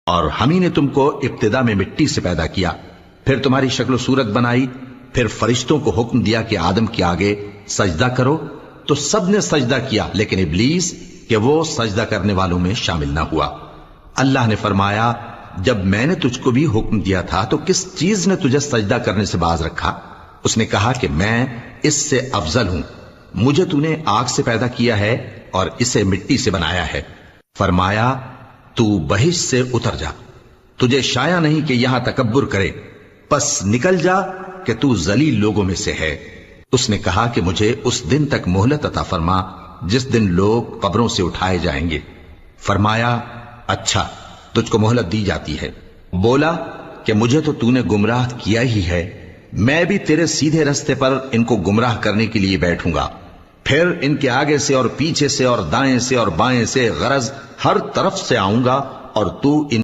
اور ہم ہی نے تم کو ابتدا میں مٹی سے پیدا کیا، پھر تمہاری شکل و صورت بنائی، پھر فرشتوں کو حکم دیا کہ آدم کے آگے سجدہ کرو، تو سب نے سجدہ کیا لیکن ابلیس کہ وہ سجدہ کرنے والوں میں شامل نہ ہوا۔ اللہ نے فرمایا جب میں نے تجھ کو بھی حکم دیا تھا تو کس چیز نے تجھے سجدہ کرنے سے باز رکھا؟ اس نے کہا کہ میں اس سے افضل ہوں، مجھے تو نے آگ سے پیدا کیا ہے اور اسے مٹی سے بنایا ہے۔ فرمایا تو بہشت سے اتر جا، تجھے شایع نہیں کہ یہاں تکبر کرے، پس نکل جا کہ تو ذلیل لوگوں میں سے ہے۔ اس نے کہا کہ مجھے اس دن تک مہلت عطا فرما جس دن لوگ قبروں سے اٹھائے جائیں گے۔ فرمایا اچھا، تجھ کو مہلت دی جاتی ہے۔ بولا کہ مجھے تو نے گمراہ کیا ہی ہے، میں بھی تیرے سیدھے رستے پر ان کو گمراہ کرنے کے لیے بیٹھوں گا، پھر ان کے آگے سے اور پیچھے سے اور دائیں سے اور بائیں سے غرض ہر طرف سے آؤں گا اور تو ان